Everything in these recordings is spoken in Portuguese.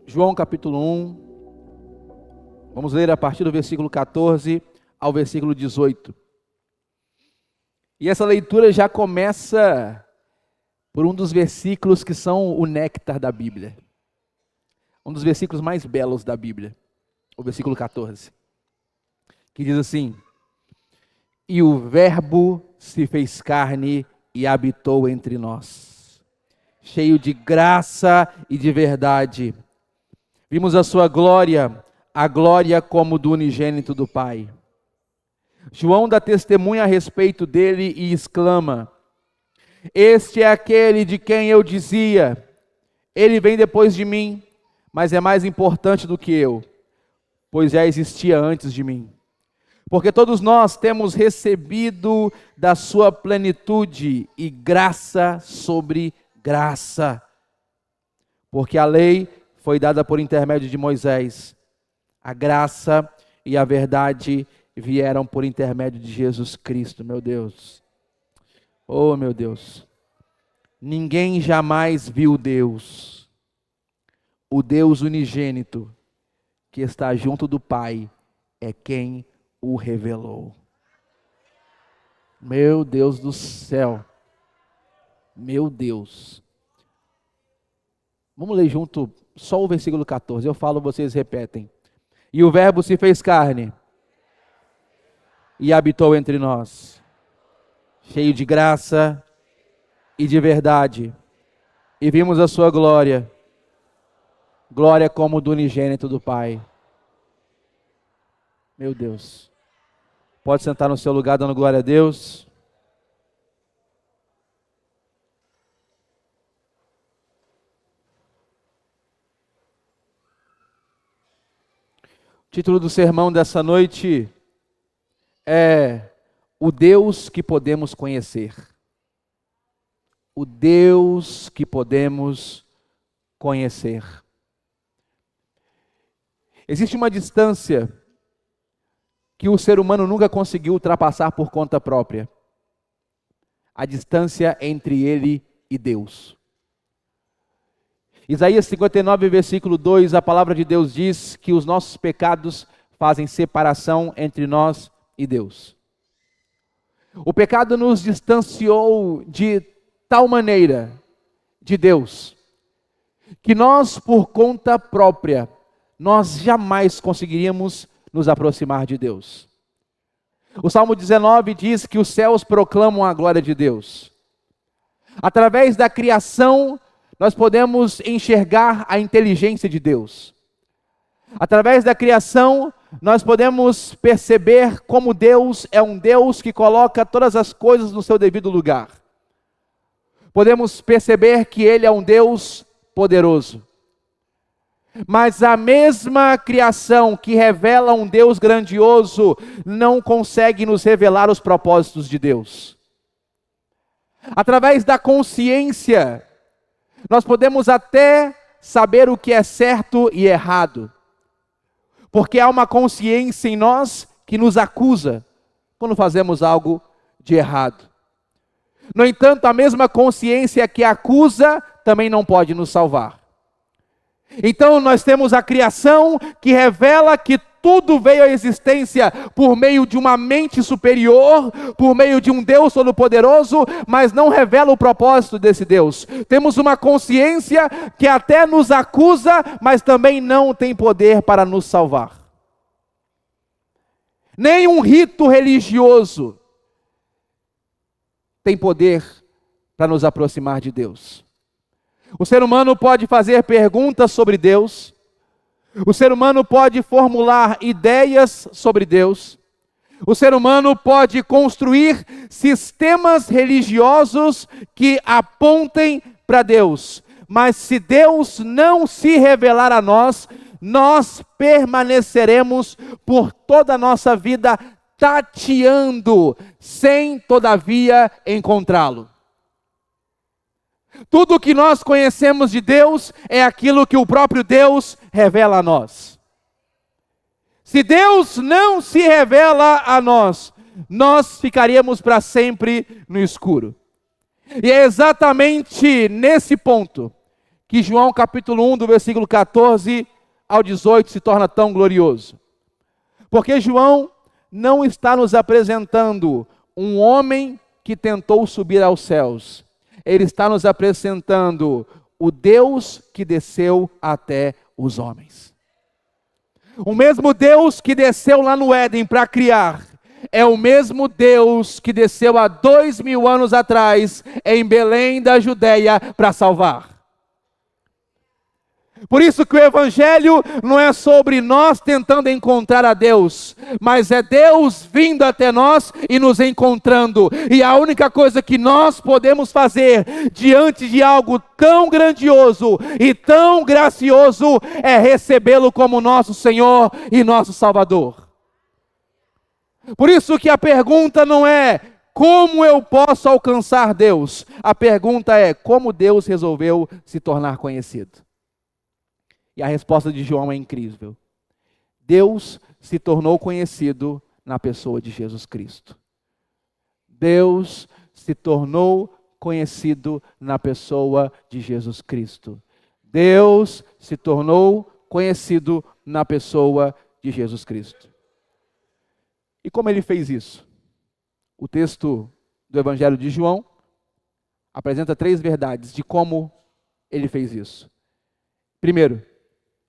João capítulo 1, vamos ler a partir do versículo 14 ao versículo 18. E essa leitura já começa por um dos versículos que são o néctar da Bíblia. Um dos versículos mais belos da Bíblia, o versículo 14. Que diz assim: E o Verbo se fez carne e habitou entre nós, cheio de graça e de verdade. Vimos a sua glória, a glória como do unigênito do Pai. João dá testemunha a respeito dele e exclama: Este é aquele de quem eu dizia, ele vem depois de mim, mas é mais importante do que eu, pois já existia antes de mim. Porque todos nós temos recebido da sua plenitude e graça sobre graça. Porque a lei foi dada por intermédio de Moisés, a graça e a verdade vieram por intermédio de Jesus Cristo, meu Deus. Oh, meu Deus. Ninguém jamais viu Deus, o Deus unigênito, que está junto do Pai, é quem o revelou. Meu Deus do céu. Meu Deus. Vamos ler junto só o versículo 14. Eu falo, vocês repetem. E o Verbo se fez carne e habitou entre nós, cheio de graça e de verdade. E vimos a sua glória, glória como do unigênito do Pai. Meu Deus. Pode sentar no seu lugar dando glória a Deus. O título do sermão dessa noite é O Deus que podemos conhecer. O Deus que podemos conhecer. Existe uma distância que o ser humano nunca conseguiu ultrapassar por conta própria. A distância entre ele e Deus. Isaías 59, versículo 2, a palavra de Deus diz que os nossos pecados fazem separação entre nós e Deus. O pecado nos distanciou de tal maneira de Deus, que nós, por conta própria, nós jamais conseguiríamos nos aproximar de Deus. O Salmo 19 diz que os céus proclamam a glória de Deus. Através da criação, nós podemos enxergar a inteligência de Deus. Através da criação, nós podemos perceber como Deus é um Deus que coloca todas as coisas no seu devido lugar. Podemos perceber que Ele é um Deus poderoso. Mas a mesma criação que revela um Deus grandioso não consegue nos revelar os propósitos de Deus. Através da consciência, nós podemos até saber o que é certo e errado, porque há uma consciência em nós que nos acusa quando fazemos algo de errado. No entanto, a mesma consciência que acusa também não pode nos salvar. Então nós temos a criação que revela que tudo veio à existência por meio de uma mente superior, por meio de um Deus todo-poderoso, mas não revela o propósito desse Deus. Temos uma consciência que até nos acusa, mas também não tem poder para nos salvar. Nem um rito religioso tem poder para nos aproximar de Deus. O ser humano pode fazer perguntas sobre Deus. O ser humano pode formular ideias sobre Deus. O ser humano pode construir sistemas religiosos que apontem para Deus. Mas se Deus não se revelar a nós, nós permaneceremos por toda a nossa vida tateando, sem todavia encontrá-lo. Tudo que nós conhecemos de Deus é aquilo que o próprio Deus revela a nós. Se Deus não se revela a nós, nós ficaríamos para sempre no escuro. E é exatamente nesse ponto que João capítulo 1, do versículo 14 ao 18 se torna tão glorioso? Porque João não está nos apresentando um homem que tentou subir aos céus. Ele está nos apresentando o Deus que desceu até os homens. O mesmo Deus que desceu lá no Éden para criar, é o mesmo Deus que desceu há 2000 anos atrás em Belém da Judeia para salvar. Por isso que o Evangelho não é sobre nós tentando encontrar a Deus, mas é Deus vindo até nós e nos encontrando. E a única coisa que nós podemos fazer diante de algo tão grandioso e tão gracioso é recebê-lo como nosso Senhor e nosso Salvador. Por isso que a pergunta não é como eu posso alcançar Deus. A pergunta é como Deus resolveu se tornar conhecido. E a resposta de João é incrível. Deus se tornou conhecido na pessoa de Jesus Cristo. Deus se tornou conhecido na pessoa de Jesus Cristo. Deus se tornou conhecido na pessoa de Jesus Cristo. E como ele fez isso? O texto do Evangelho de João apresenta 3 verdades de como ele fez isso. Primeiro,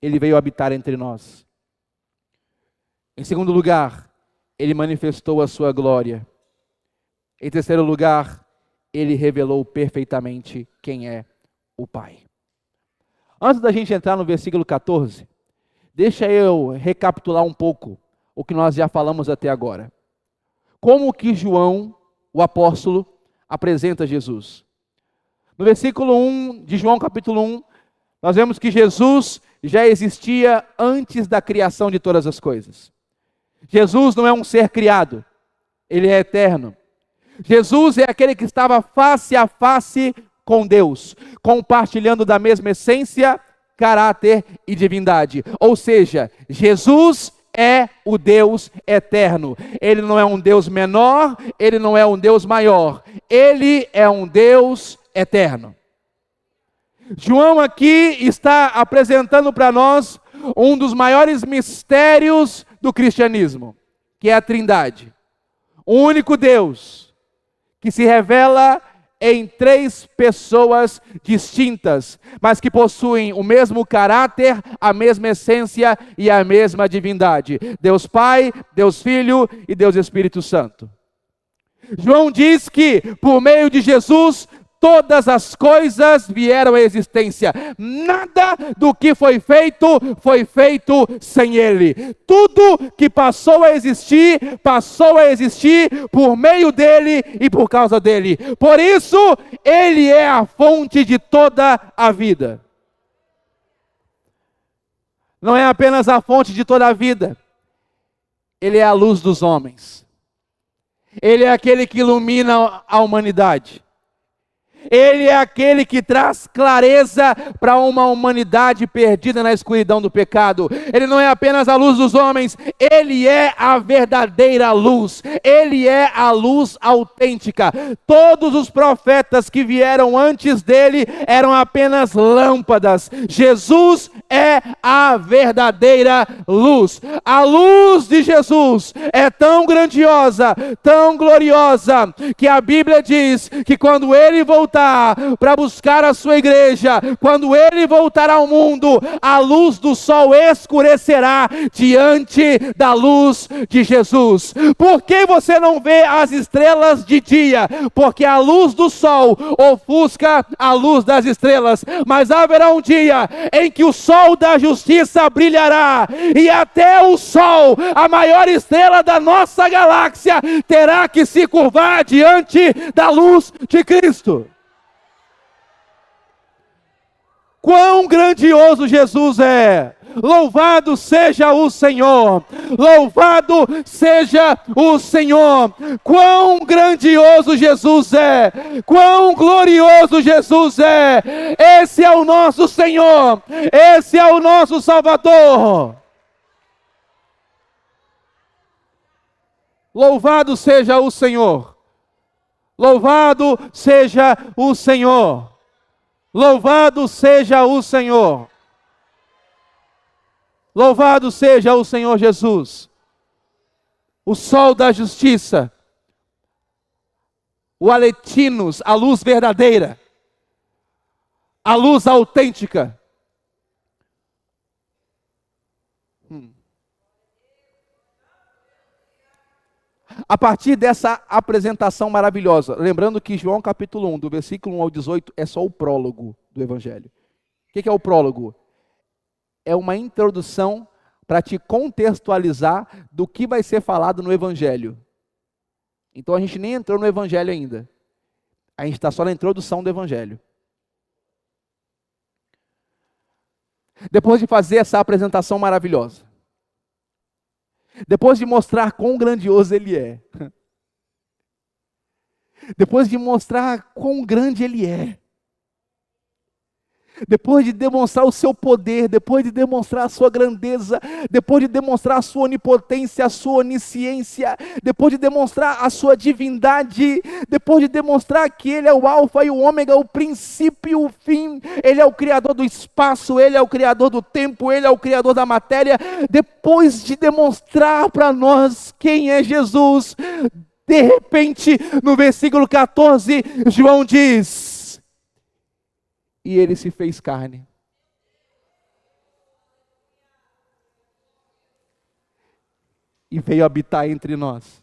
ele veio habitar entre nós. Em segundo lugar, ele manifestou a sua glória. Em terceiro lugar, ele revelou perfeitamente quem é o Pai. Antes da gente entrar no versículo 14, deixa eu recapitular um pouco o que nós já falamos até agora. Como que João, o apóstolo, apresenta Jesus? No versículo 1 de João capítulo 1, nós vemos que Jesus já existia antes da criação de todas as coisas. Jesus não é um ser criado, ele é eterno. Jesus é aquele que estava face a face com Deus, compartilhando da mesma essência, caráter e divindade. Ou seja, Jesus é o Deus eterno. Ele não é um Deus menor, ele não é um Deus maior. Ele é um Deus eterno. João aqui está apresentando para nós um dos maiores mistérios do cristianismo, que é a Trindade. O único Deus que se revela em 3 pessoas distintas, mas que possuem o mesmo caráter, a mesma essência e a mesma divindade. Deus Pai, Deus Filho e Deus Espírito Santo. João diz que por meio de Jesus todas as coisas vieram à existência. Nada do que foi feito sem Ele. Tudo que passou a existir por meio dEle e por causa dEle. Por isso, Ele é a fonte de toda a vida. Não é apenas a fonte de toda a vida. Ele é a luz dos homens. Ele é aquele que ilumina a humanidade. Ele é aquele que traz clareza para uma humanidade perdida na escuridão do pecado. Ele não é apenas a luz dos homens, Ele é a verdadeira luz. Ele é a luz autêntica. Todos os profetas que vieram antes dele eram apenas lâmpadas. Jesus é a verdadeira luz. A luz de Jesus é tão grandiosa, tão gloriosa, que a Bíblia diz que quando Ele voltar para buscar a sua igreja, quando Ele voltar ao mundo, a luz do sol escurecerá diante da luz de Jesus. Por que você não vê as estrelas de dia? Porque a luz do sol ofusca a luz das estrelas, mas haverá um dia em que o sol da justiça brilhará, e até o sol, a maior estrela da nossa galáxia, terá que se curvar diante da luz de Cristo. Quão grandioso Jesus é! Louvado seja o Senhor! Louvado seja o Senhor! Quão grandioso Jesus é! Quão glorioso Jesus é! Esse é o nosso Senhor! Esse é o nosso Salvador! Louvado seja o Senhor! Louvado seja o Senhor! Louvado seja o Senhor. Louvado seja o Senhor Jesus. O sol da justiça. O Aletinos, a luz verdadeira. A luz autêntica. A partir dessa apresentação maravilhosa, lembrando que João capítulo 1, do versículo 1 ao 18, é só o prólogo do Evangelho. O que é o prólogo? É uma introdução para te contextualizar do que vai ser falado no Evangelho. Então a gente nem entrou no Evangelho ainda. A gente está só na introdução do Evangelho. Depois de fazer essa apresentação maravilhosa, depois de mostrar quão grandioso Ele é, depois de mostrar quão grande Ele é, depois de demonstrar o seu poder, depois de demonstrar a sua grandeza, depois de demonstrar a sua onipotência, a sua onisciência, depois de demonstrar a sua divindade, depois de demonstrar que Ele é o alfa e o ômega, o princípio e o fim, Ele é o criador do espaço, Ele é o criador do tempo, Ele é o criador da matéria, depois de demonstrar para nós quem é Jesus, de repente, no versículo 14, João diz: e Ele se fez carne. E veio habitar entre nós.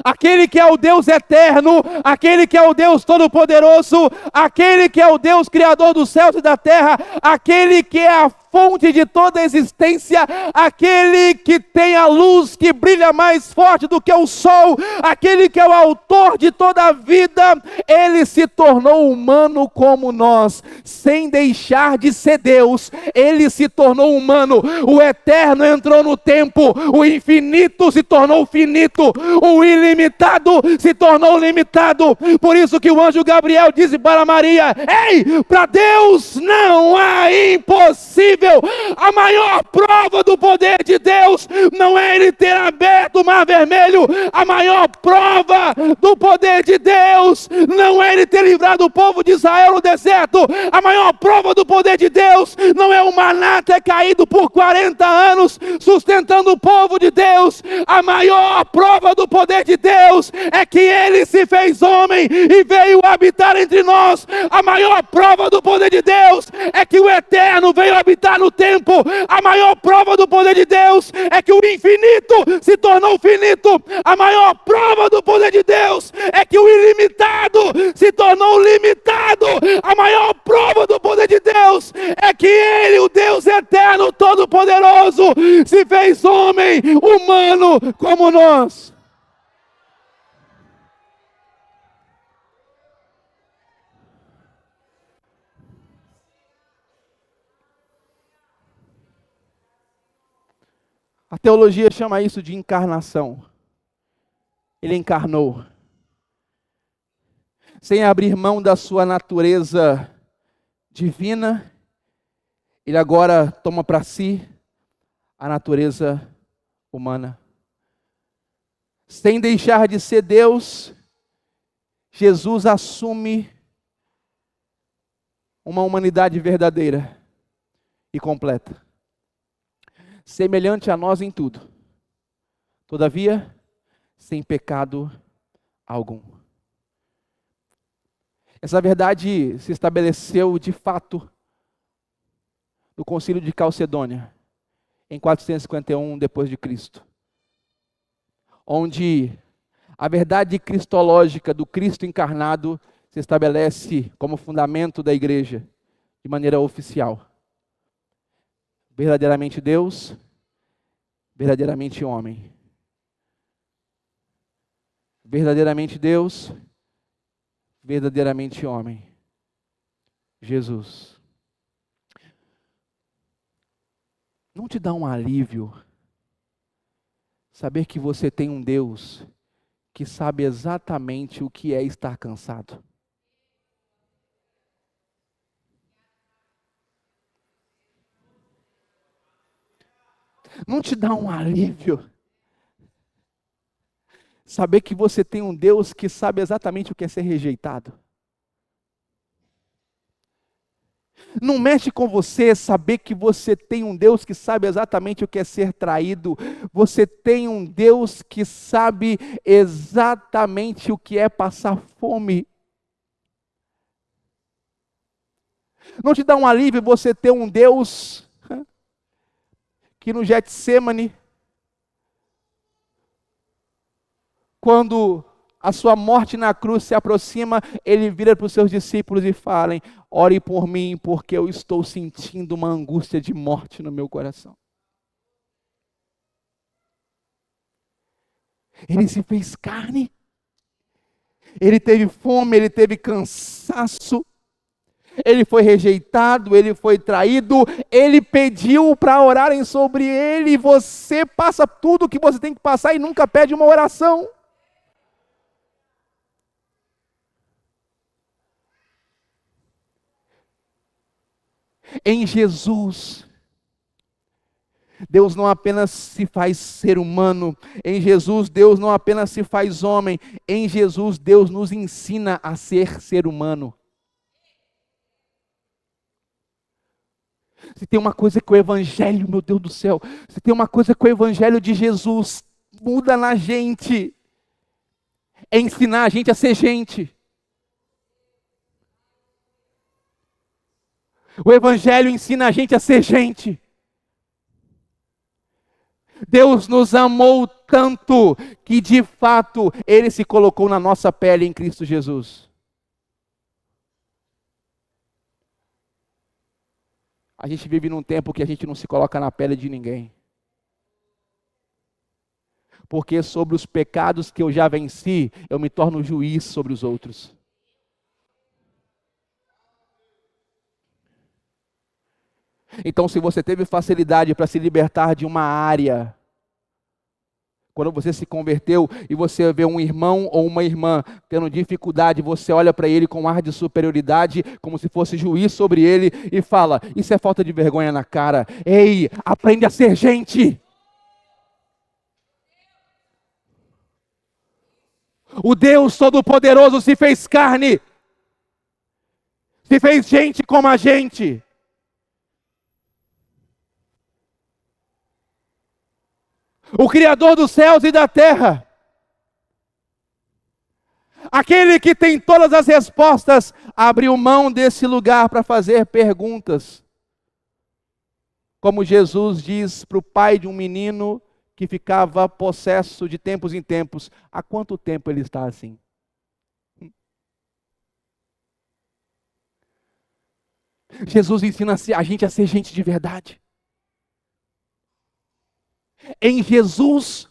Aquele que é o Deus eterno, aquele que é o Deus todo-poderoso, aquele que é o Deus criador dos céus e da terra, aquele que é a fonte de toda a existência, aquele que tem a luz que brilha mais forte do que o sol, aquele que é o autor de toda a vida, Ele se tornou humano como nós, sem deixar de ser Deus, Ele se tornou humano, o eterno entrou no tempo, o infinito se tornou finito, o ilimitado se tornou limitado, por isso que o anjo Gabriel disse para Maria: ei, para Deus não há impossível. A maior prova do poder de Deus não é Ele ter aberto o mar vermelho, a maior prova do poder de Deus não é Ele ter livrado o povo de Israel no deserto, a maior prova do poder de Deus não é o maná ter caído por 40 anos sustentando o povo de Deus, a maior prova do poder de Deus é que Ele se fez homem e veio habitar entre nós, a maior prova do poder de Deus é que o eterno veio habitar no tempo, a maior prova do poder de Deus é que o infinito se tornou finito, a maior prova do poder de Deus é que o ilimitado se tornou limitado, a maior prova do poder de Deus é que Ele, o Deus eterno, todo-poderoso, se fez homem, humano como nós. A teologia chama isso de encarnação. Ele encarnou. Sem abrir mão da sua natureza divina, Ele agora toma para si a natureza humana. Sem deixar de ser Deus, Jesus assume uma humanidade verdadeira e completa. Semelhante a nós em tudo, todavia, sem pecado algum. Essa verdade se estabeleceu de fato no Concílio de Calcedônia, em 451 depois de Cristo, onde a verdade cristológica do Cristo encarnado se estabelece como fundamento da igreja, de maneira oficial. Verdadeiramente Deus, verdadeiramente homem. Verdadeiramente Deus, verdadeiramente homem. Jesus. Não te dá um alívio saber que você tem um Deus que sabe exatamente o que é estar cansado? Não te dá um alívio Saber que você tem um Deus que sabe exatamente o que é ser rejeitado. Não mexe com você saber que você tem um Deus que sabe exatamente o que é ser traído. Você tem um Deus que sabe exatamente o que é passar fome. Não te dá um alívio você ter um Deus que no Getsemane, quando a sua morte na cruz se aproxima, ele vira para os seus discípulos e fala: ore por mim, porque eu estou sentindo uma angústia de morte no meu coração. Ele se fez carne, ele teve fome, ele teve cansaço, ele foi rejeitado, ele foi traído, ele pediu para orarem sobre ele, e você passa tudo o que você tem que passar e nunca pede uma oração. Em Jesus, Deus não apenas se faz ser humano, em Jesus Deus não apenas se faz homem, em Jesus Deus nos ensina a ser humano. Se tem uma coisa que o Evangelho, meu Deus do céu, se tem uma coisa que o Evangelho de Jesus muda na gente, é ensinar a gente a ser gente. O Evangelho ensina a gente a ser gente. Deus nos amou tanto que de fato Ele se colocou na nossa pele em Cristo Jesus. A gente vive num tempo que a gente não se coloca na pele de ninguém. Porque sobre os pecados que eu já venci, eu me torno juiz sobre os outros. Então, se você teve facilidade para se libertar de uma área, quando você se converteu e você vê um irmão ou uma irmã tendo dificuldade, você olha para ele com um ar de superioridade, como se fosse juiz sobre ele, e fala: isso é falta de vergonha na cara. Ei, aprende a ser gente. O Deus Todo-Poderoso se fez carne, se fez gente como a gente. O Criador dos céus e da terra, aquele que tem todas as respostas, abriu mão desse lugar para fazer perguntas. Como Jesus diz para o pai de um menino que ficava possesso de tempos em tempos: há quanto tempo ele está assim? Jesus ensina a gente a ser gente de verdade. Em Jesus,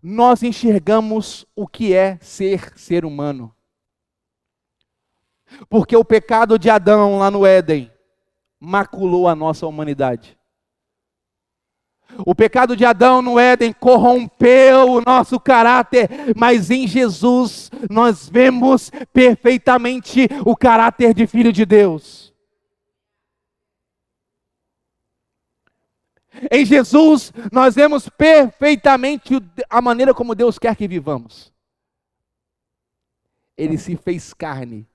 nós enxergamos o que é ser humano. Porque o pecado de Adão lá no Éden maculou a nossa humanidade. O pecado de Adão no Éden corrompeu o nosso caráter, mas em Jesus nós vemos perfeitamente o caráter de filho de Deus. Em Jesus, nós vemos perfeitamente a maneira como Deus quer que vivamos. Ele se fez carne.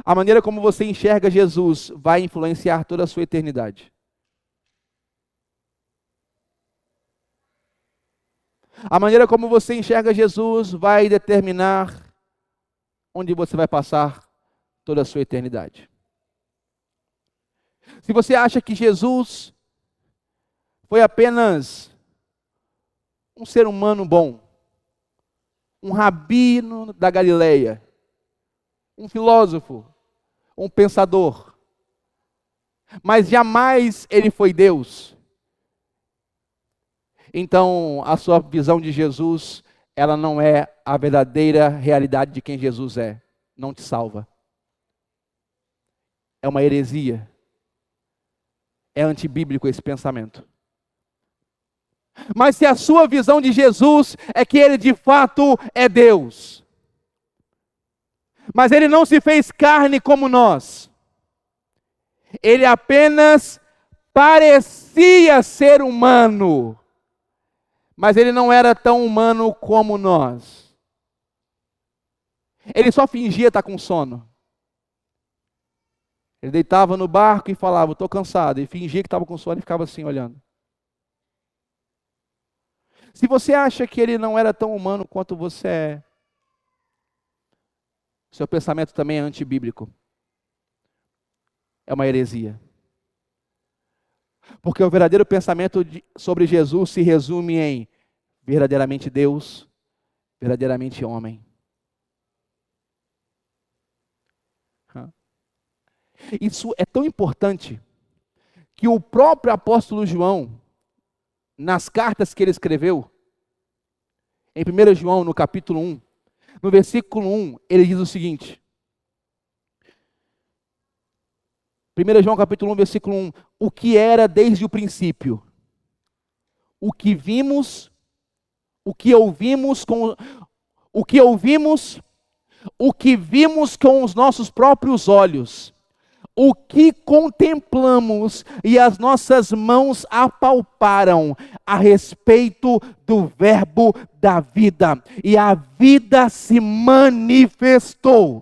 A maneira como você enxerga Jesus vai influenciar toda a sua eternidade. A maneira como você enxerga Jesus vai determinar onde você vai passar toda a sua eternidade. Se você acha que Jesus foi apenas um ser humano bom, um rabino da Galileia, um filósofo, um pensador, mas jamais ele foi Deus, então a sua visão de Jesus, ela não é a verdadeira realidade de quem Jesus é. Não te salva. É uma heresia. É antibíblico esse pensamento. Mas se a sua visão de Jesus é que ele de fato é Deus, mas ele não se fez carne como nós, ele apenas parecia ser humano, mas ele não era tão humano como nós. Ele só fingia estar com sono. Ele deitava no barco e falava, estou cansado, e fingia que estava com sono e ficava assim olhando. Se você acha que ele não era tão humano quanto você é, seu pensamento também é antibíblico. É uma heresia. Porque o verdadeiro pensamento sobre Jesus se resume em verdadeiramente Deus, verdadeiramente homem. Isso é tão importante que o próprio apóstolo João, nas cartas que ele escreveu, em 1 João, no capítulo 1, no versículo 1, ele diz o seguinte. 1 João capítulo 1, versículo 1, o que era desde o princípio, o que vimos, o que vimos com os nossos próprios olhos, o que contemplamos e as nossas mãos apalparam a respeito do verbo da vida, e a vida se manifestou.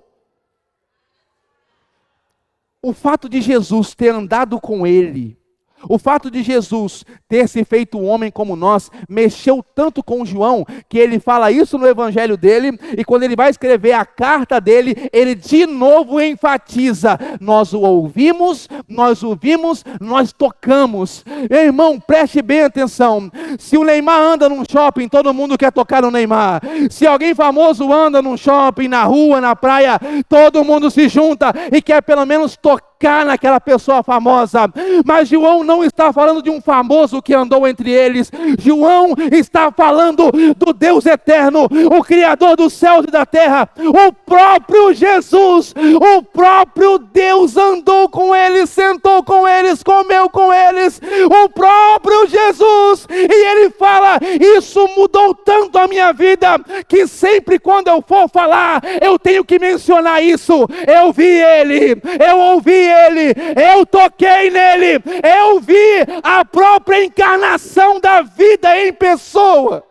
O fato de Jesus ter andado com ele, o fato de Jesus ter se feito um homem como nós, mexeu tanto com João, que ele fala isso no evangelho dele, e quando ele vai escrever a carta dele, ele de novo enfatiza, nós o ouvimos, nós tocamos. Irmão, preste bem atenção, se o Neymar anda num shopping, todo mundo quer tocar no Neymar. Se alguém famoso anda num shopping, na rua, na praia, todo mundo se junta e quer pelo menos tocar naquela pessoa famosa. Mas João não está falando de um famoso que andou entre eles. João está falando do Deus eterno, o Criador dos céus e da terra, o próprio Jesus, o próprio Deus andou com eles, sentou com eles, comeu com eles, o próprio Jesus. E ele fala, isso mudou tanto a minha vida, que sempre quando eu for falar, eu tenho que mencionar isso. Eu vi ele, eu ouvi ele, eu toquei nele, eu vi a própria encarnação da vida em pessoa.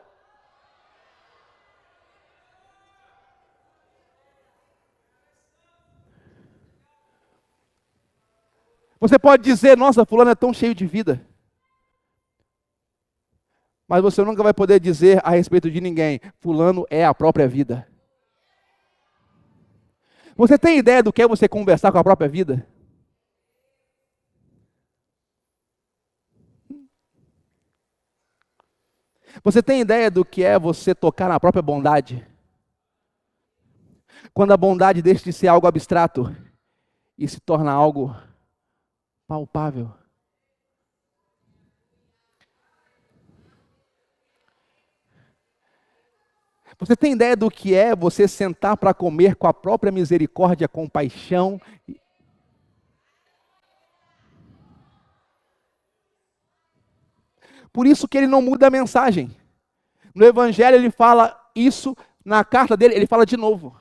Você pode dizer, nossa, fulano é tão cheio de vida. Mas você nunca vai poder dizer a respeito de ninguém, fulano é a própria vida. Você tem ideia do que é você conversar com a própria vida? Você tem ideia do que é você tocar na própria bondade? Quando a bondade deixa de ser algo abstrato e se torna algo palpável. Você tem ideia do que é você sentar para comer com a própria misericórdia, compaixão? Por isso que ele não muda a mensagem. No Evangelho ele fala isso, na carta dele ele fala de novo.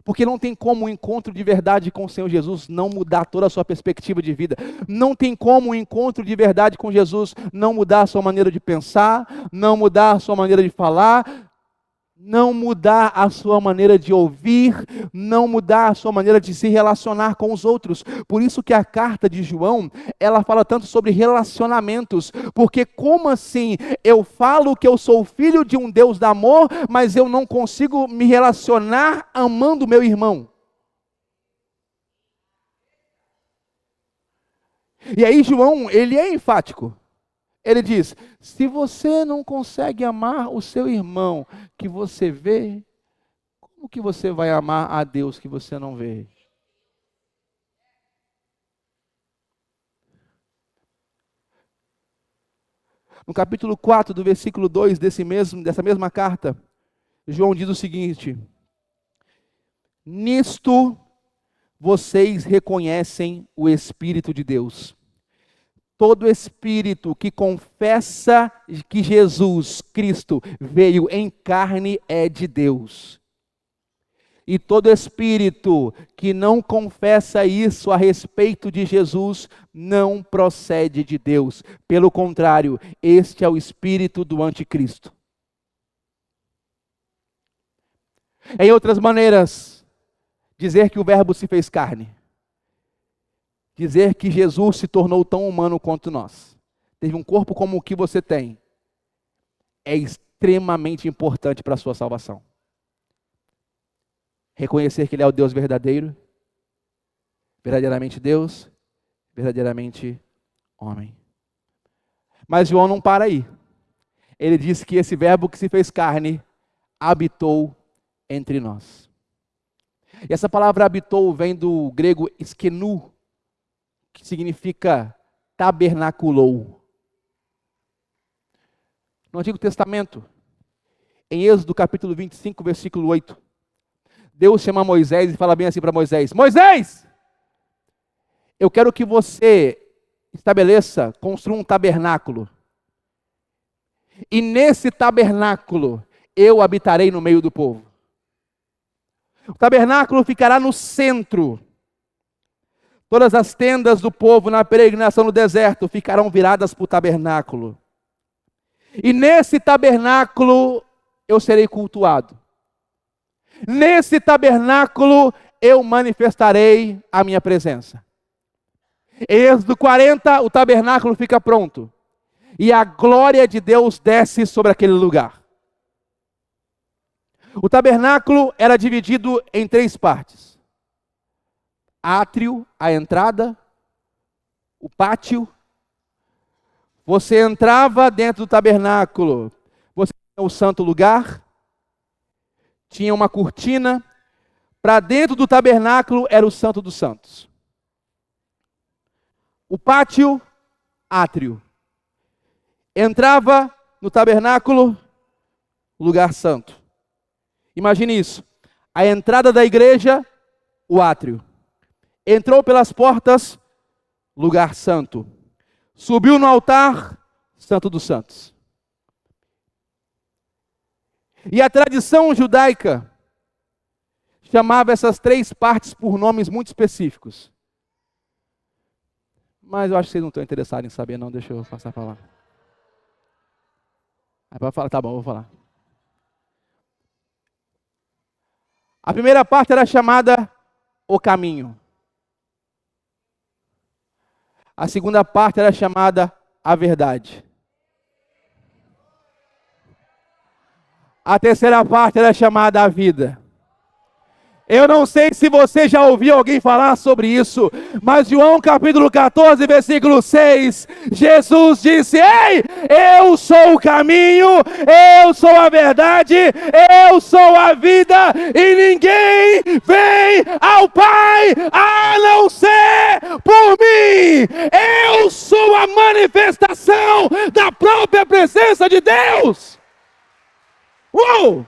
Porque não tem como o encontro de verdade com o Senhor Jesus não mudar toda a sua perspectiva de vida. Não tem como o encontro de verdade com Jesus não mudar a sua maneira de pensar, não mudar a sua maneira de falar, não mudar a sua maneira de ouvir, não mudar a sua maneira de se relacionar com os outros. Por isso que a carta de João, ela fala tanto sobre relacionamentos, porque como assim eu falo que eu sou filho de um Deus de amor, mas eu não consigo me relacionar amando meu irmão? E aí João, ele é enfático. Ele diz, se você não consegue amar o seu irmão que você vê, como que você vai amar a Deus que você não vê? No capítulo 4, do versículo 2 dessa mesma carta, João diz o seguinte, nisto vocês reconhecem o Espírito de Deus. Todo espírito que confessa que Jesus Cristo veio em carne é de Deus. E todo espírito que não confessa isso a respeito de Jesus não procede de Deus. Pelo contrário, este é o espírito do anticristo. Em outras maneiras, dizer que o Verbo se fez carne, dizer que Jesus se tornou tão humano quanto nós, teve um corpo como o que você tem, é extremamente importante para a sua salvação. Reconhecer que Ele é o Deus verdadeiro, verdadeiramente Deus, verdadeiramente homem. Mas João não para aí. Ele diz que esse Verbo que se fez carne habitou entre nós. E essa palavra habitou vem do grego skenu, que significa tabernaculou. No Antigo Testamento, em Êxodo capítulo 25, versículo 8, Deus chama Moisés e fala bem assim para Moisés: Moisés, eu quero que você estabeleça, construa um tabernáculo. E nesse tabernáculo eu habitarei no meio do povo. O tabernáculo ficará no centro. Todas as tendas do povo na peregrinação no deserto ficarão viradas para o tabernáculo. E nesse tabernáculo eu serei cultuado. Nesse tabernáculo eu manifestarei a minha presença. Em Êxodo 40, o tabernáculo fica pronto. E a glória de Deus desce sobre aquele lugar. O tabernáculo era dividido em 3 partes. Átrio, a entrada, o pátio. Você entrava dentro do tabernáculo, você tinha o santo lugar, tinha uma cortina, para dentro do tabernáculo era o santo dos santos. O pátio, átrio. Entrava no tabernáculo, lugar santo. Imagine isso, a entrada da igreja, o átrio. Entrou pelas portas, lugar santo. Subiu no altar, santo dos santos. E a tradição judaica chamava essas 3 partes por nomes muito específicos. Mas eu acho que vocês não estão interessados em saber, não. Deixa eu passar para lá. Aí vai falar, tá bom, eu vou falar. A primeira parte era chamada o caminho. A segunda parte era chamada a verdade. A terceira parte era chamada a vida. Eu não sei se você já ouviu alguém falar sobre isso, mas João capítulo 14, versículo 6, Jesus disse: Ei, eu sou o caminho, eu sou a verdade, eu sou a vida, e ninguém vem ao Pai a não ser por mim. Eu sou a manifestação da própria presença de Deus. Uou!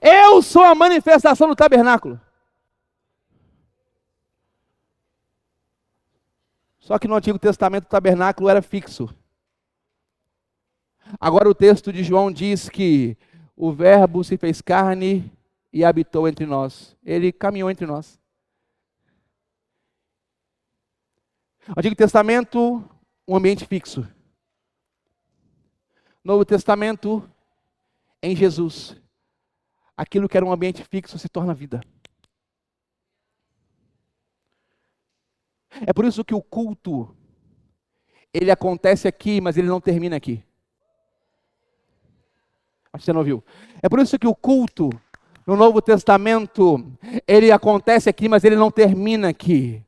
Eu sou a manifestação do tabernáculo. Só que no Antigo Testamento o tabernáculo era fixo. Agora o texto de João diz que o Verbo se fez carne e habitou entre nós. Ele caminhou entre nós. No Antigo Testamento, um ambiente fixo. Novo Testamento, em Jesus. Aquilo que era um ambiente fixo se torna vida. É por isso que o culto, ele acontece aqui, mas ele não termina aqui. Acho que você não ouviu. É por isso que o culto, no Novo Testamento, ele acontece aqui, mas ele não termina aqui.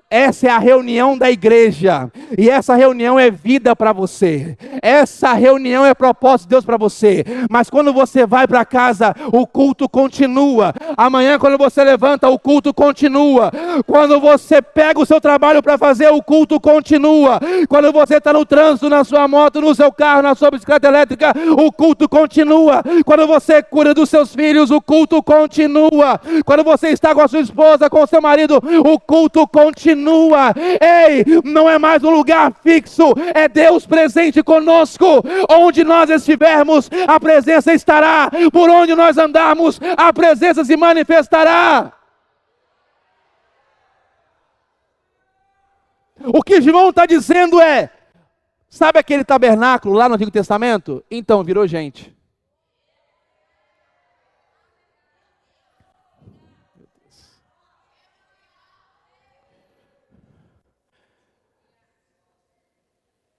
Essa é a reunião da igreja, e essa reunião é vida para você, essa reunião é propósito de Deus para você, mas quando você vai para casa, o culto continua. Amanhã quando você levanta, o culto continua. Quando você pega o seu trabalho para fazer, o culto continua. Quando você está no trânsito, na sua moto, no seu carro, na sua bicicleta elétrica, o culto continua. Quando você cuida dos seus filhos, o culto continua. Quando você está com a sua esposa, com o seu marido, o culto continua. Ei, não é mais um lugar fixo, é Deus presente conosco. Onde nós estivermos, a presença estará. Por onde nós andarmos, a presença se manifestará. O que João está dizendo é, sabe aquele tabernáculo lá no Antigo Testamento? Então, virou gente.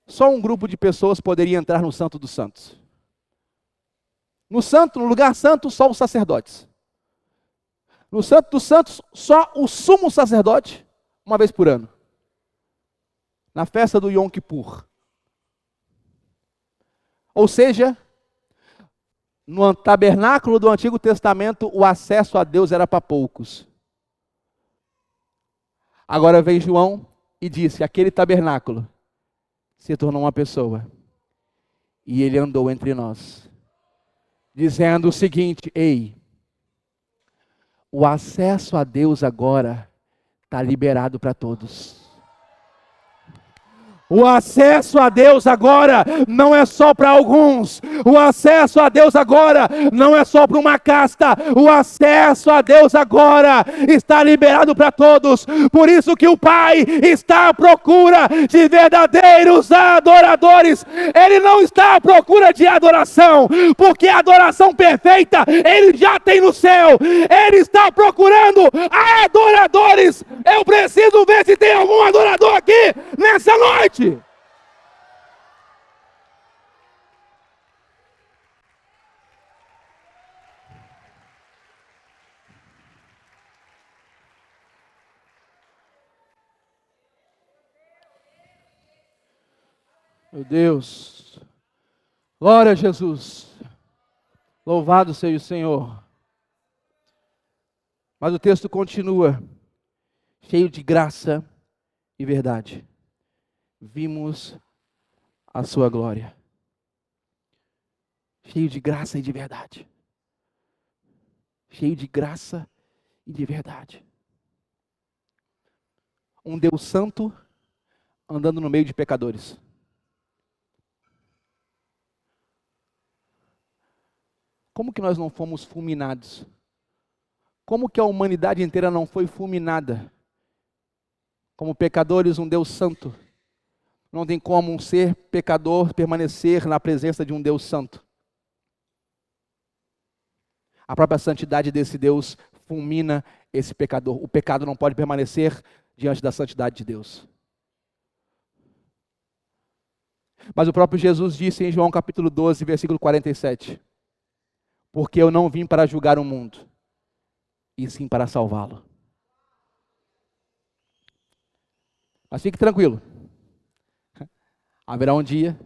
Só um grupo de pessoas poderia entrar no Santo dos Santos. No lugar santo, só os sacerdotes. No Santo dos Santos, só o sumo sacerdote, uma vez por ano. Na festa do Yom Kippur. Ou seja, no tabernáculo do Antigo Testamento, o acesso a Deus era para poucos. Agora vem João e diz que aquele tabernáculo se tornou uma pessoa. E ele andou entre nós, dizendo o seguinte: ei, o acesso a Deus agora está liberado para todos. O acesso a Deus agora não é só para alguns. O acesso a Deus agora não é só para uma casta. O acesso a Deus agora está liberado para todos. Por isso que o Pai está à procura de verdadeiros adoradores. Ele não está à procura de adoração, porque a adoração perfeita Ele já tem no céu. Ele está procurando adoradores. Eu preciso ver se tem algum adorador aqui nessa noite. Meu Deus, glória a Jesus, louvado seja o Senhor. Mas o texto continua, cheio de graça e verdade. Vimos a sua glória. Cheio de graça e de verdade. Cheio de graça e de verdade. Um Deus santo andando no meio de pecadores. Como que nós não fomos fulminados? Como que a humanidade inteira não foi fulminada? Como pecadores, um Deus santo. Não tem como um ser pecador permanecer na presença de um Deus santo. A própria santidade desse Deus fulmina esse pecador. O pecado não pode permanecer diante da santidade de Deus. Mas o próprio Jesus disse em João capítulo 12, versículo 47. Porque eu não vim para julgar o mundo, e sim para salvá-lo. Mas fique tranquilo. Haverá um dia,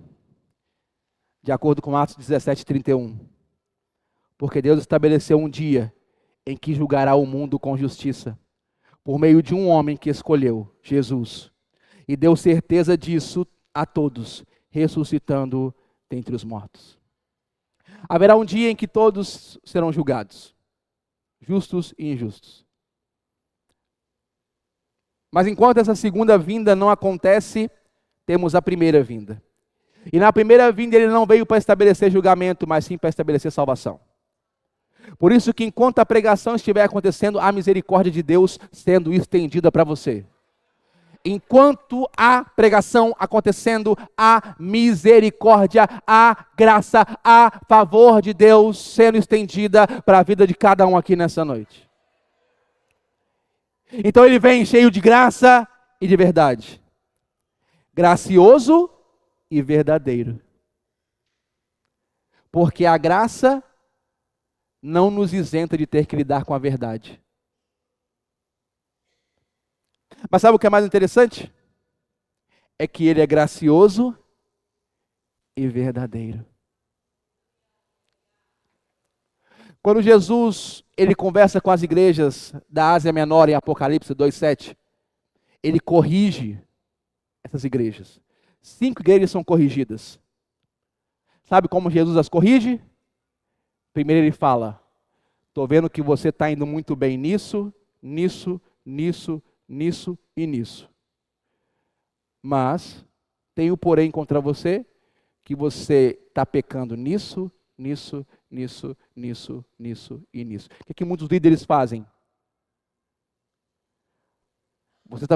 de acordo com Atos 17:31, porque Deus estabeleceu um dia em que julgará o mundo com justiça, por meio de um homem que escolheu, Jesus, e deu certeza disso a todos, ressuscitando dentre os mortos. Haverá um dia em que todos serão julgados, justos e injustos. Mas enquanto essa segunda vinda não acontece, temos a primeira vinda. E na primeira vinda Ele não veio para estabelecer julgamento, mas sim para estabelecer salvação. Por isso que enquanto a pregação estiver acontecendo, a misericórdia de Deus sendo estendida para você. Enquanto a pregação acontecendo, a misericórdia, a graça, a favor de Deus sendo estendida para a vida de cada um aqui nessa noite. Então Ele vem cheio de graça e de verdade. Gracioso e verdadeiro. Porque a graça não nos isenta de ter que lidar com a verdade. Mas sabe o que é mais interessante? É que Ele é gracioso e verdadeiro. Quando Jesus, Ele conversa com as igrejas da Ásia Menor em Apocalipse 2:7, Ele corrige essas igrejas. 5 igrejas são corrigidas. Sabe como Jesus as corrige? Primeiro Ele fala: estou vendo que você está indo muito bem nisso, nisso e nisso. Mas tem o porém contra você, que você está pecando nisso, nisso, nisso, nisso, nisso e nisso. O que muitos líderes fazem?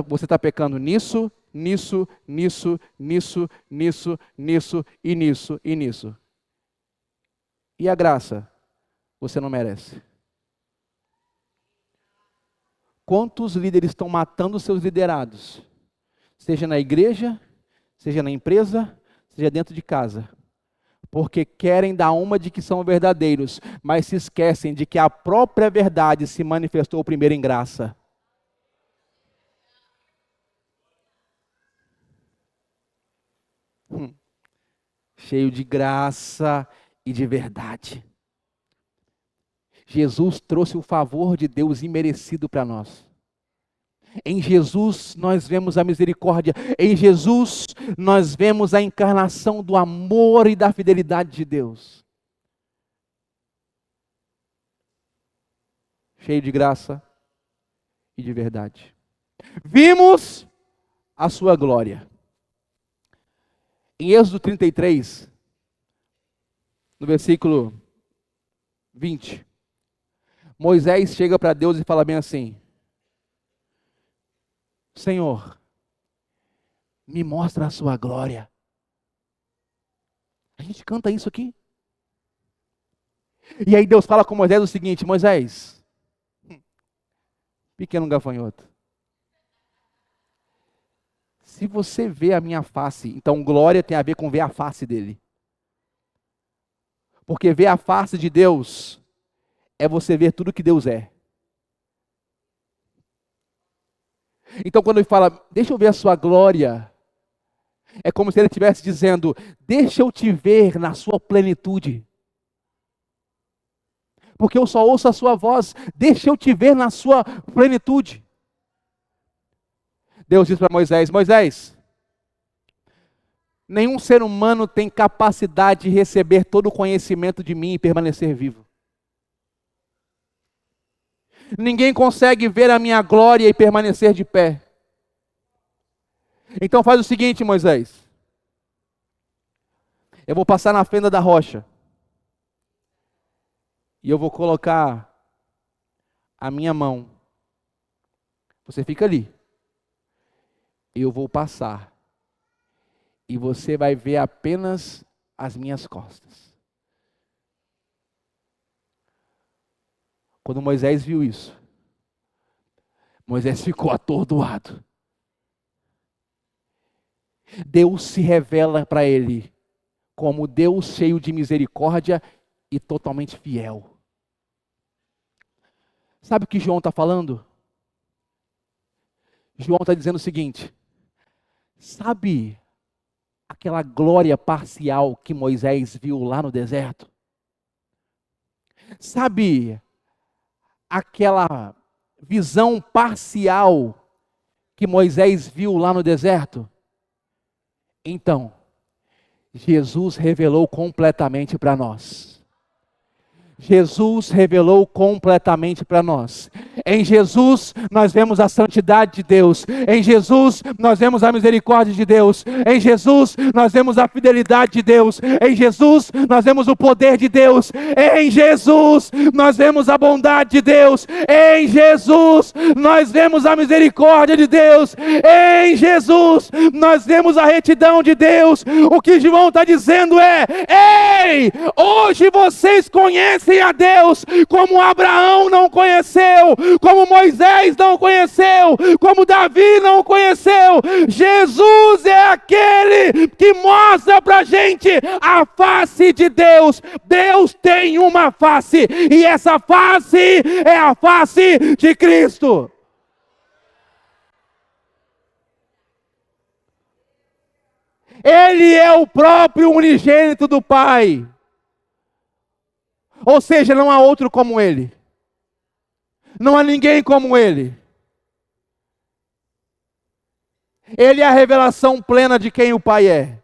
Você tá pecando nisso, nisso, nisso, nisso, nisso, nisso e nisso e nisso. E a graça? Você não merece. Quantos líderes estão matando seus liderados? Seja na igreja, seja na empresa, seja dentro de casa. Porque querem dar uma de que são verdadeiros, mas se esquecem de que a própria verdade se manifestou primeiro em graça. Cheio de graça e de verdade. Jesus trouxe o favor de Deus imerecido para nós. Em Jesus nós vemos a misericórdia. Em Jesus nós vemos a encarnação do amor e da fidelidade de Deus. Cheio de graça e de verdade. Vimos a sua glória. Em Êxodo 33, no versículo 20, Moisés chega para Deus e fala bem assim: Senhor, me mostra a sua glória. A gente canta isso aqui. E aí Deus fala com Moisés o seguinte: Moisés, pequeno gafanhoto, se você vê a minha face, então glória tem a ver com ver a face dele. Porque ver a face de Deus é você ver tudo que Deus é. Então quando ele fala, deixa eu ver a sua glória, é como se ele estivesse dizendo, deixa eu te ver na sua plenitude. Porque eu só ouço a sua voz, deixa eu te ver na sua plenitude. Deus diz para Moisés, Moisés, nenhum ser humano tem capacidade de receber todo o conhecimento de mim e permanecer vivo. Ninguém consegue ver a minha glória e permanecer de pé. Então faz o seguinte, Moisés. Eu vou passar na fenda da rocha. E eu vou colocar a minha mão. Você fica ali. Eu vou passar. E você vai ver apenas as minhas costas. Quando Moisés viu isso, Moisés ficou atordoado. Deus se revela para ele como Deus cheio de misericórdia e totalmente fiel. Sabe o que João está falando? João está dizendo o seguinte: sabe aquela glória parcial que Moisés viu lá no deserto? Sabe aquela visão parcial que Moisés viu lá no deserto? Então, Jesus revelou completamente para nós. Jesus revelou completamente para nós. Em Jesus nós vemos a santidade de Deus. Em Jesus nós vemos a misericórdia de Deus. Em Jesus nós vemos a fidelidade de Deus. Em Jesus nós vemos o poder de Deus. Em Jesus nós vemos a bondade de Deus. Em Jesus nós vemos a misericórdia de Deus. Em Jesus nós vemos a retidão de Deus. O que João está dizendo é: ei, hoje vocês conhecem a Deus como Abraão não conheceu, como Moisés não conheceu, como Davi não conheceu. Jesus é aquele que mostra pra gente a face de Deus. Deus tem uma face, e essa face é a face de Cristo. Ele é o próprio unigênito do Pai. Ou seja, não há outro como Ele. Não há ninguém como Ele. Ele é a revelação plena de quem o Pai é.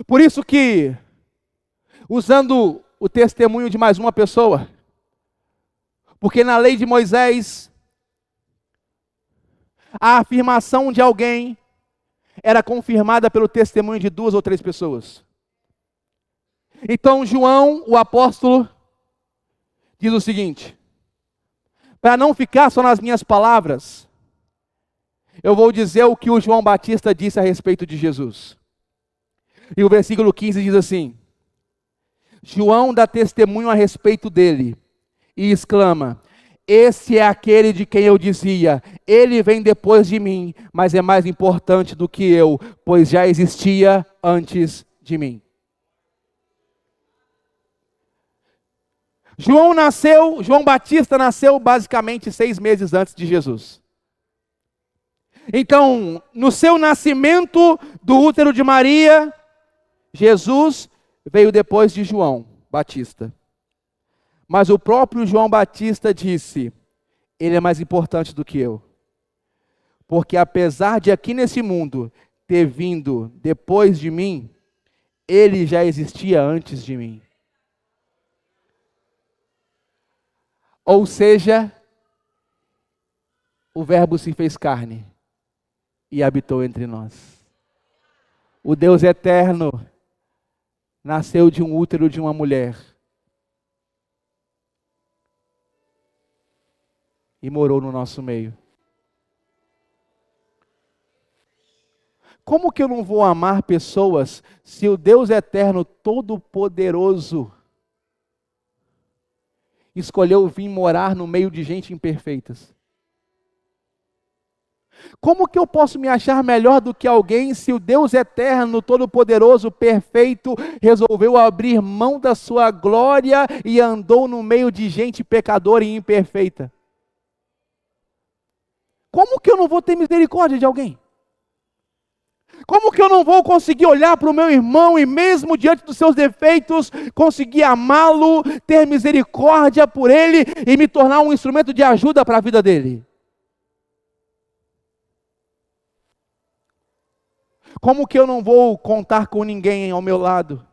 Por isso que, usando o testemunho de mais uma pessoa, porque na lei de Moisés a afirmação de alguém era confirmada pelo testemunho de 2 ou 3 pessoas. Então João, o apóstolo, diz o seguinte: para não ficar só nas minhas palavras, eu vou dizer o que o João Batista disse a respeito de Jesus. E o versículo 15 diz assim: João dá testemunho a respeito dele e exclama: esse é aquele de quem eu dizia, ele vem depois de mim, mas é mais importante do que eu, pois já existia antes de mim. João Batista nasceu basicamente 6 meses antes de Jesus. Então, no seu nascimento do útero de Maria, Jesus veio depois de João Batista. Mas o próprio João Batista disse: ele é mais importante do que eu. Porque apesar de aqui nesse mundo ter vindo depois de mim, ele já existia antes de mim. Ou seja, o Verbo se fez carne e habitou entre nós. O Deus eterno nasceu de um útero de uma mulher e morou no nosso meio. Como que eu não vou amar pessoas se o Deus eterno todo-poderoso escolheu vir morar no meio de gente imperfeitas? Como que eu posso me achar melhor do que alguém se o Deus eterno, todo-poderoso, perfeito, resolveu abrir mão da sua glória e andou no meio de gente pecadora e imperfeita? Como que eu não vou ter misericórdia de alguém? Como que eu não vou conseguir olhar para o meu irmão e mesmo diante dos seus defeitos, conseguir amá-lo, ter misericórdia por ele e me tornar um instrumento de ajuda para a vida dele? Como que eu não vou contar com ninguém ao meu lado,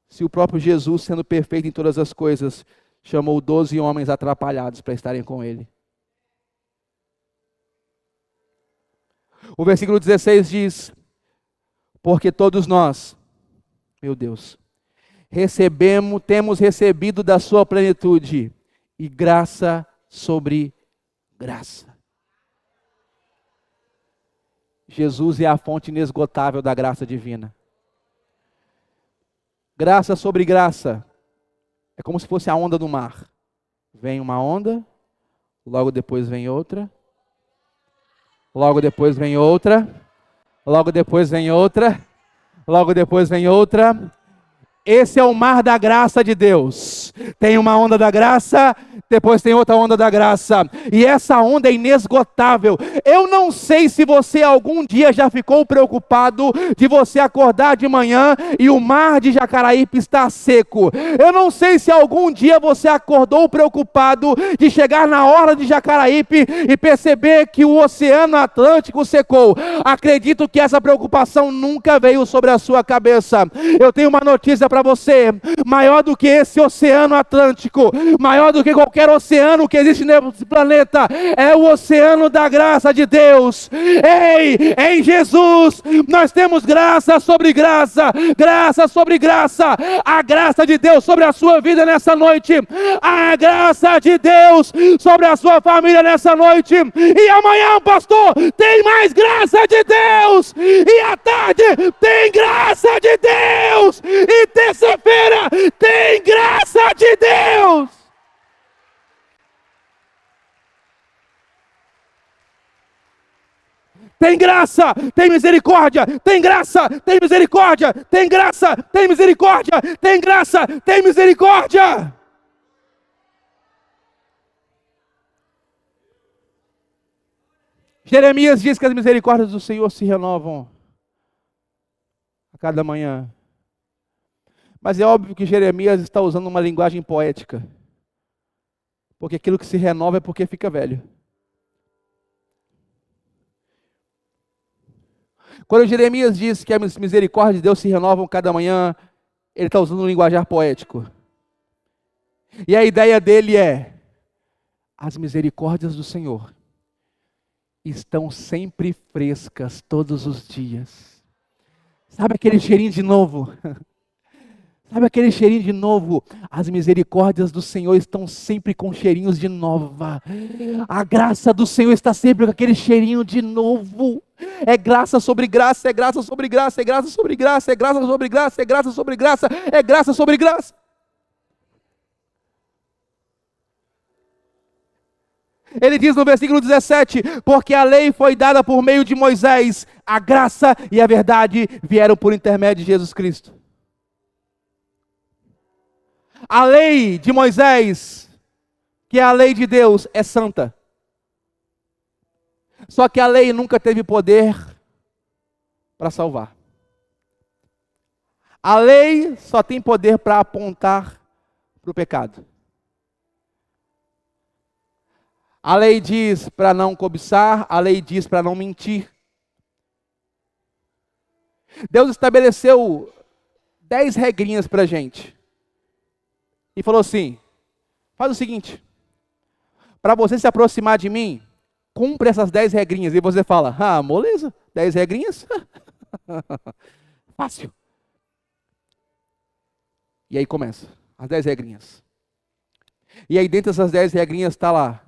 se o próprio Jesus, sendo perfeito em todas as coisas, chamou 12 homens atrapalhados para estarem com ele? O versículo 16 diz: porque todos nós, meu Deus, temos recebido da sua plenitude, e graça sobre graça. Jesus é a fonte inesgotável da graça divina. Graça sobre graça. É como se fosse a onda do mar. Vem uma onda, logo depois vem outra, logo depois vem outra, logo depois vem outra, logo depois vem outra. Esse é o mar da graça de Deus. Tem uma onda da graça, depois tem outra onda da graça. E essa onda é inesgotável. Eu não sei se você algum dia já ficou preocupado de você acordar de manhã e o mar de Jacaraípe está seco. Eu não sei se algum dia você acordou preocupado de chegar na hora de Jacaraípe e perceber que o Oceano Atlântico secou. Acredito que essa preocupação nunca veio sobre a sua cabeça. Eu tenho uma notícia para você: maior do que esse Oceano Atlântico, maior do que qualquer oceano que existe nesse planeta, é o oceano da graça de Deus. Ei, em Jesus nós temos graça sobre graça, graça sobre graça. A graça de Deus sobre a sua vida nessa noite, a graça de Deus sobre a sua família nessa noite. E amanhã, pastor, tem mais graça de Deus, e à tarde tem graça de Deus, e terça-feira tem graça de Deus. Tem graça, tem misericórdia, tem graça, tem misericórdia, tem graça, tem misericórdia, tem graça, tem misericórdia. Jeremias diz que as misericórdias do Senhor se renovam a cada manhã. Mas é óbvio que Jeremias está usando uma linguagem poética, porque aquilo que se renova é porque fica velho. Quando Jeremias diz que as misericórdias de Deus se renovam cada manhã, ele está usando um linguajar poético. E a ideia dele é: as misericórdias do Senhor estão sempre frescas todos os dias. Sabe aquele cheirinho de novo? Sabe aquele cheirinho de novo? As misericórdias do Senhor estão sempre com cheirinhos de nova. A graça do Senhor está sempre com aquele cheirinho de novo. É graça sobre graça, é graça sobre graça, é graça sobre graça, é graça sobre graça, é graça sobre graça, é graça sobre graça. Ele diz no versículo 17: porque a lei foi dada por meio de Moisés, a graça e a verdade vieram por intermédio de Jesus Cristo. A lei de Moisés, que é a lei de Deus, é santa. Só que a lei nunca teve poder para salvar. A lei só tem poder para apontar para o pecado. A lei diz para não cobiçar, a lei diz para não mentir. Deus estabeleceu 10 regrinhas para a gente. E falou assim: faz o seguinte, para você se aproximar de mim, cumpre essas 10 regrinhas. E você fala: ah, moleza, 10 regrinhas? Fácil. E aí começa, as 10 regrinhas. E aí dentro dessas 10 regrinhas está lá: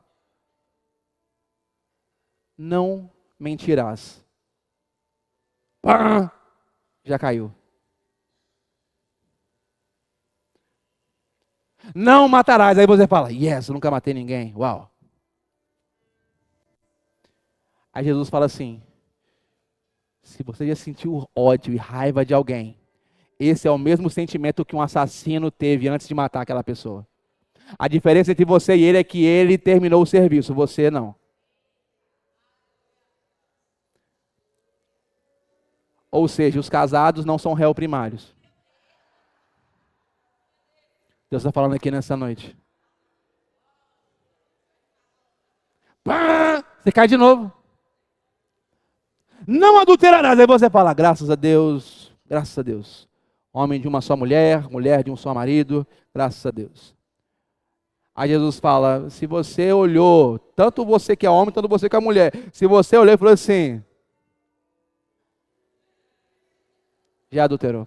não mentirás. Pá! Já caiu. Não matarás. Aí você fala: yes, eu nunca matei ninguém. Uau. Aí Jesus fala assim: se você já sentiu ódio e raiva de alguém, esse é o mesmo sentimento que um assassino teve antes de matar aquela pessoa. A diferença entre você e ele é que ele terminou o serviço, você não. Ou seja, os casados não são réu primários. Deus está falando aqui nessa noite. Pá! Você cai de novo. Não adulterarás. Aí você fala: graças a Deus, graças a Deus. Homem de uma só mulher, mulher de um só marido, graças a Deus. Aí Jesus fala: se você olhou, tanto você que é homem, tanto você que é mulher, se você olhou e falou assim: já adulterou.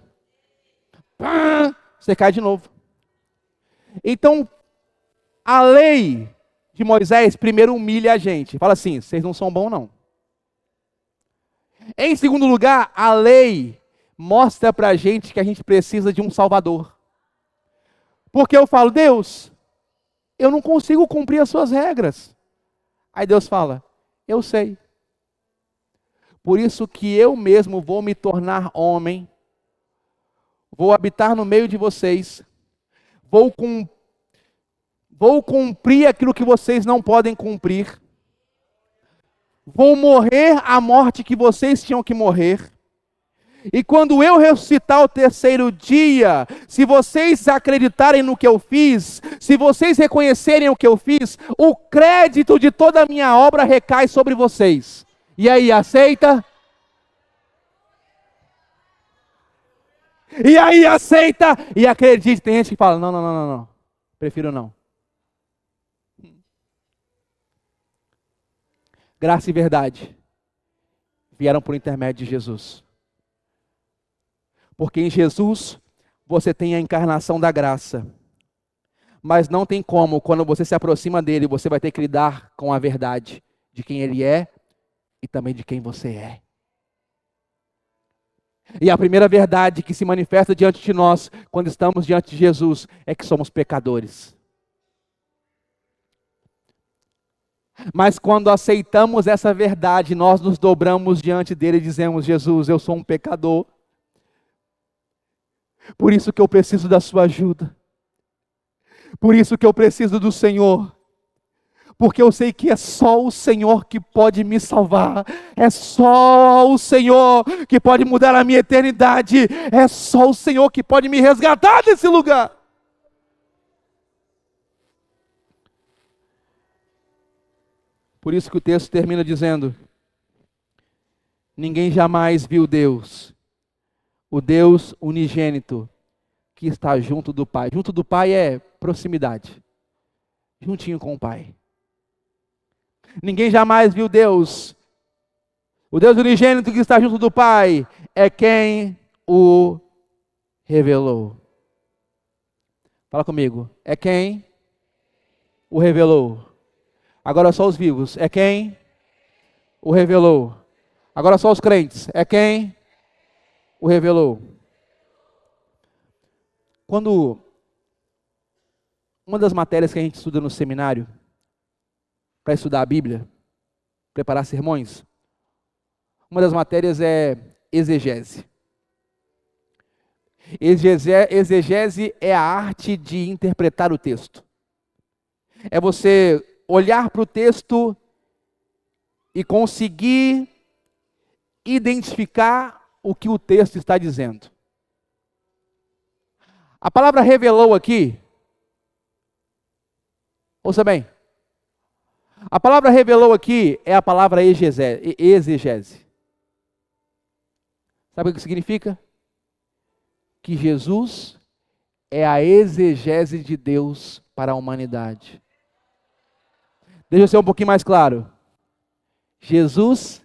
Pá! Você cai de novo. Então, a lei de Moisés primeiro humilha a gente. Fala assim: vocês não são bons não. Em segundo lugar, a lei mostra pra gente que a gente precisa de um Salvador. Porque eu falo: Deus, eu não consigo cumprir as suas regras. Aí Deus fala: eu sei. Por isso que eu mesmo vou me tornar homem, vou habitar no meio de vocês, vou cumprir aquilo que vocês não podem cumprir, vou morrer a morte que vocês tinham que morrer, e quando eu ressuscitar ao terceiro dia, se vocês acreditarem no que eu fiz, se vocês reconhecerem o que eu fiz, o crédito de toda a minha obra recai sobre vocês. E aí, aceita? E aí, aceita? E acredite. Tem gente que fala: não, não, não, não, não. Prefiro não. Graça e verdade vieram por intermédio de Jesus. Porque em Jesus você tem a encarnação da graça. Mas não tem como, quando você se aproxima dele, você vai ter que lidar com a verdade de quem ele é e também de quem você é. E a primeira verdade que se manifesta diante de nós, quando estamos diante de Jesus, é que somos pecadores. Mas quando aceitamos essa verdade, nós nos dobramos diante dele e dizemos: Jesus, eu sou um pecador. Por isso que eu preciso da sua ajuda. Por isso que eu preciso do Senhor. Porque eu sei que é só o Senhor que pode me salvar. É só o Senhor que pode mudar a minha eternidade. É só o Senhor que pode me resgatar desse lugar. Por isso que o texto termina dizendo: ninguém jamais viu Deus, o Deus unigênito, que está junto do Pai. Junto do Pai é proximidade. Juntinho com o Pai. Ninguém jamais viu Deus, O Deus unigênito que está junto do Pai é quem o revelou. Fala comigo. É quem o revelou. Agora só os vivos. É quem o revelou. Agora só os crentes. É quem o revelou. Quando uma das matérias que a gente estuda no seminário, para estudar a Bíblia, preparar sermões, uma das matérias é exegese. Exegese é a arte de interpretar o texto. É você olhar para o texto e conseguir identificar o que o texto está dizendo. A palavra revelou aqui, ouça bem, a palavra revelou aqui é a palavra exegese. Sabe o que significa? Que Jesus é a exegese de Deus para a humanidade. Deixa eu ser um pouquinho mais claro. Jesus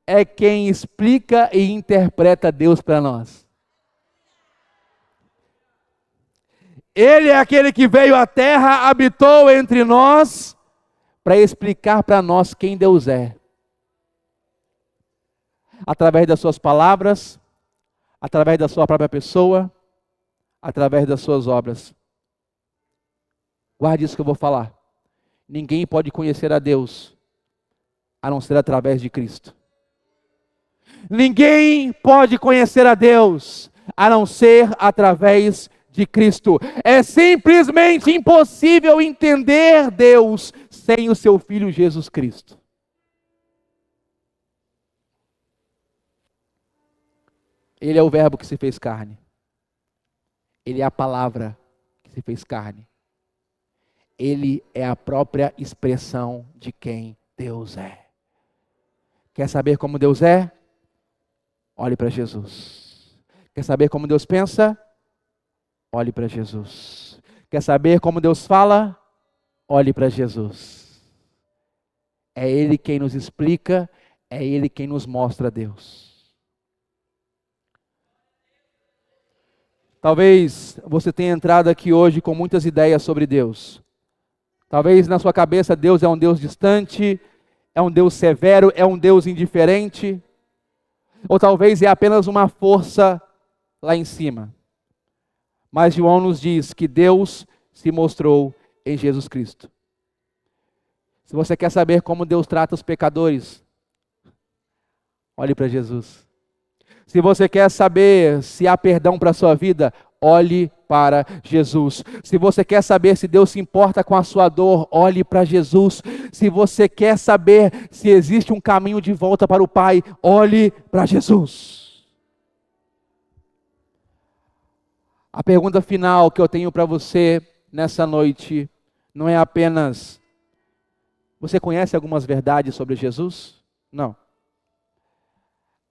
é quem explica e interpreta Deus para nós. Ele é aquele que veio à terra, habitou entre nós, para explicar para nós quem Deus é. Através das suas palavras, através da sua própria pessoa, através das suas obras. Guarde isso que eu vou falar. Ninguém pode conhecer a Deus, a não ser através de Cristo. Ninguém pode conhecer a Deus, a não ser através de Cristo. É simplesmente impossível entender Deus sem o seu Filho Jesus Cristo. Ele é o verbo que se fez carne. Ele é a palavra que se fez carne. Ele é a própria expressão de quem Deus é. Quer saber como Deus é? Olhe para Jesus. Quer saber como Deus pensa? Olhe para Jesus. Quer saber como Deus fala? Olhe para Jesus. É Ele quem nos explica, é Ele quem nos mostra Deus. Talvez você tenha entrado aqui hoje com muitas ideias sobre Deus. Talvez na sua cabeça Deus é um Deus distante, é um Deus severo, é um Deus indiferente. Ou talvez é apenas uma força lá em cima. Mas João nos diz que Deus se mostrou em Jesus Cristo. Se você quer saber como Deus trata os pecadores, olhe para Jesus. Se você quer saber se há perdão para a sua vida, olhe para Jesus. Se você quer saber se Deus se importa com a sua dor, olhe para Jesus. Se você quer saber se existe um caminho de volta para o Pai, olhe para Jesus. A pergunta final que eu tenho para você nessa noite não é apenas: você conhece algumas verdades sobre Jesus? Não.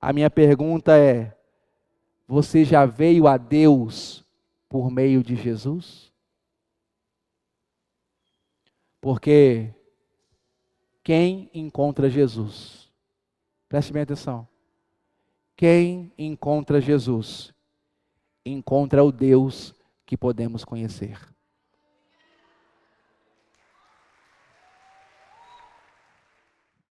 A minha pergunta é: você já veio a Deus por meio de Jesus? Porque quem encontra Jesus, preste bem atenção, quem encontra Jesus, encontra o Deus que podemos conhecer.